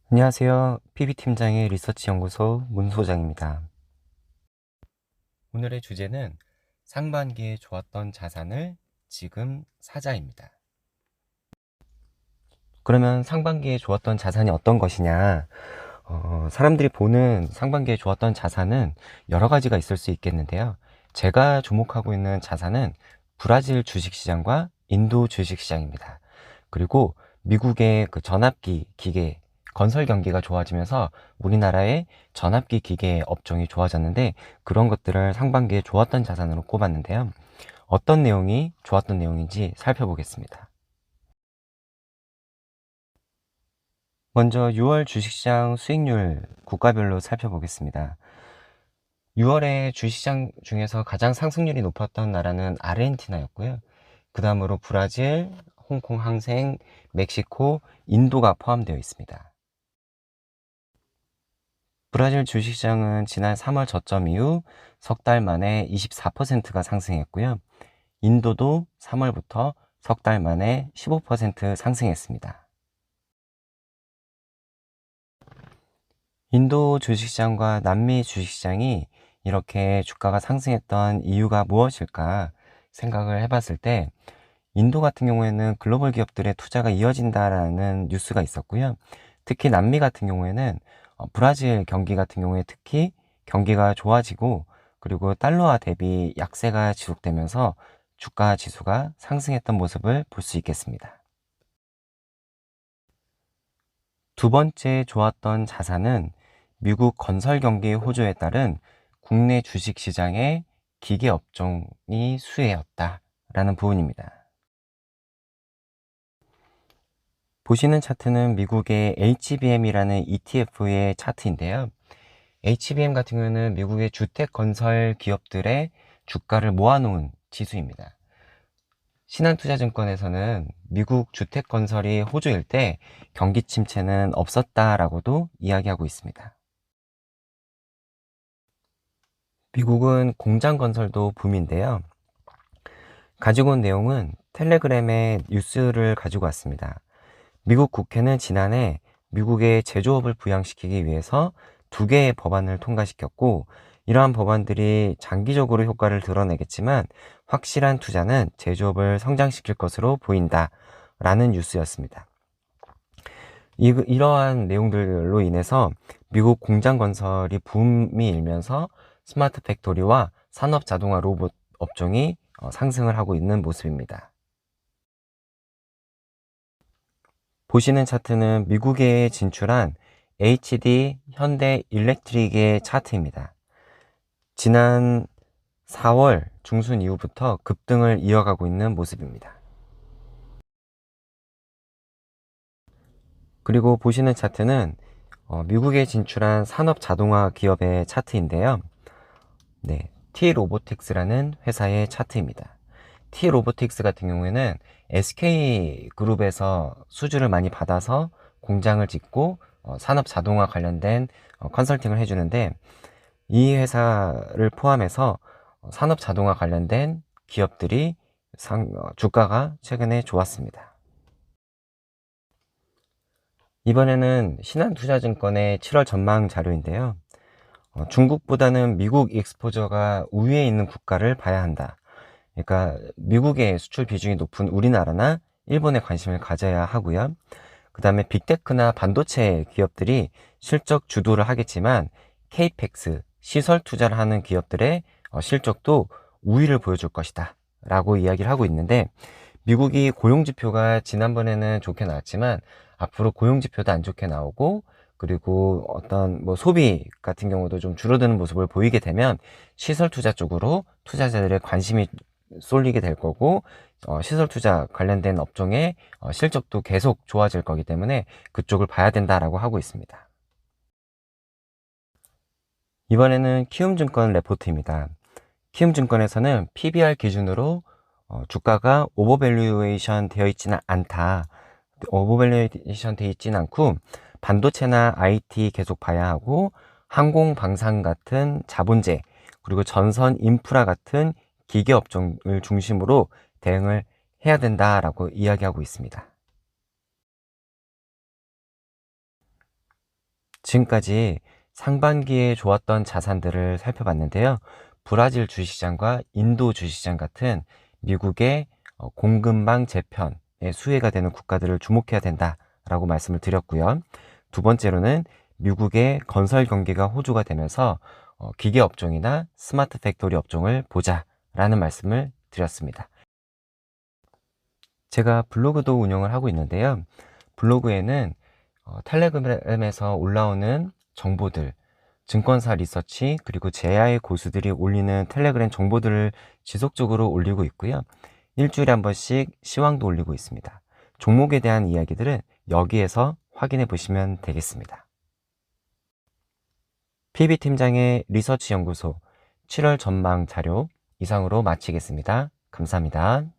안녕하세요. PB팀장의 리서치연구소 문소장입니다. 오늘의 주제는 상반기에 좋았던 자산을 지금 사자입니다. 그러면 상반기에 좋았던 자산이 어떤 것이냐? 사람들이 보는 상반기에 좋았던 자산은 여러 가지가 있을 수 있겠는데요. 제가 주목하고 있는 자산은 브라질 주식시장과 인도 주식시장입니다. 그리고 미국의 그 전압기 기계 건설 경기가 좋아지면서 우리나라의 전압기 기계 업종이 좋아졌는데, 그런 것들을 상반기에 좋았던 자산으로 꼽았는데요. 어떤 내용이 좋았던 내용인지 살펴보겠습니다. 먼저 6월 주식시장 수익률 국가별로 살펴보겠습니다. 6월에 주식시장 중에서 가장 상승률이 높았던 나라는 아르헨티나였고요. 그 다음으로 브라질, 홍콩 항생, 멕시코, 인도가 포함되어 있습니다. 브라질 주식시장은 지난 3월 저점 이후 석 달 만에 24%가 상승했고요. 인도도 3월부터 석 달 만에 15% 상승했습니다. 인도 주식시장과 남미 주식시장이 이렇게 주가가 상승했던 이유가 무엇일까 생각을 해봤을 때, 인도 같은 경우에는 글로벌 기업들의 투자가 이어진다라는 뉴스가 있었고요. 특히 남미 같은 경우에는 브라질 경기 같은 경우에 특히 경기가 좋아지고, 그리고 달러화 대비 약세가 지속되면서 주가 지수가 상승했던 모습을 볼 수 있겠습니다. 두 번째 좋았던 자산은 미국 건설 경기 호조에 따른 국내 주식 시장의 기계 업종이 수혜였다라는 부분입니다. 보시는 차트는 미국의 HBM이라는 ETF의 차트인데요. HBM 같은 경우는 미국의 주택 건설 기업들의 주가를 모아놓은 지수입니다. 신한투자증권에서는 미국 주택 건설이 호조일 때 경기 침체는 없었다라고도 이야기하고 있습니다. 미국은 공장 건설도 붐인데요. 가지고 온 내용은 텔레그램의 뉴스를 가지고 왔습니다. 미국 국회는 지난해 미국의 제조업을 부양시키기 위해서 두 개의 법안을 통과시켰고, 이러한 법안들이 장기적으로 효과를 드러내겠지만 확실한 투자는 제조업을 성장시킬 것으로 보인다 라는 뉴스였습니다. 이러한 내용들로 인해서 미국 공장 건설이 붐이 일면서 스마트 팩토리와 산업 자동화 로봇 업종이 상승을 하고 있는 모습입니다. 보시는 차트는 미국에 진출한 HD 현대 일렉트릭의 차트입니다. 지난 4월 중순 이후부터 급등을 이어가고 있는 모습입니다. 그리고 보시는 차트는 미국에 진출한 산업 자동화 기업의 차트인데요. 네, T-로보틱스라는 회사의 차트입니다. T-로보틱스 같은 경우에는 SK그룹에서 수주를 많이 받아서 공장을 짓고 산업 자동화 관련된 컨설팅을 해주는데, 이 회사를 포함해서 산업 자동화 관련된 기업들이 주가가 최근에 좋았습니다. 이번에는 신한투자증권의 7월 전망 자료인데요. 중국보다는 미국 익스포저가 우위에 있는 국가를 봐야 한다. 그러니까 미국의 수출 비중이 높은 우리나라나 일본에 관심을 가져야 하고요. 그 다음에 빅테크나 반도체 기업들이 실적 주도를 하겠지만 케이펙스, 시설 투자를 하는 기업들의 실적도 우위를 보여줄 것이다 라고 이야기를 하고 있는데, 미국이 고용지표가 지난번에는 좋게 나왔지만 앞으로 고용지표도 안 좋게 나오고, 그리고 어떤 뭐 소비 같은 경우도 좀 줄어드는 모습을 보이게 되면 시설 투자 쪽으로 투자자들의 관심이 쏠리게 될 거고, 시설 투자 관련된 업종의 실적도 계속 좋아질 거기 때문에 그쪽을 봐야 된다라고 하고 있습니다. 이번에는 키움증권 레포트입니다. 키움증권에서는 PBR 기준으로 주가가 오버밸류에이션 되어 있지는 않다. 오버밸류에이션 되어 있지는 않고 반도체나 IT 계속 봐야 하고, 항공방산 같은 자본재, 그리고 전선 인프라 같은 기계 업종을 중심으로 대응을 해야 된다라고 이야기하고 있습니다. 지금까지 상반기에 좋았던 자산들을 살펴봤는데요. 브라질 주시장과 인도 주시장 같은 미국의 공급망 재편에 수혜가 되는 국가들을 주목해야 된다라고 말씀을 드렸고요. 두 번째로는 미국의 건설 경기가 호조가 되면서 기계 업종이나 스마트 팩토리 업종을 보자라는 말씀을 드렸습니다. 제가 블로그도 운영을 하고 있는데요. 블로그에는 텔레그램에서 올라오는 정보들, 증권사 리서치, 그리고 제야의 고수들이 올리는 텔레그램 정보들을 지속적으로 올리고 있고요. 일주일에 한 번씩 시황도 올리고 있습니다. 종목에 대한 이야기들은 여기에서 확인해 보시면 되겠습니다. PB팀장의 리서치 연구소 7월 전망 자료 이상으로 마치겠습니다. 감사합니다.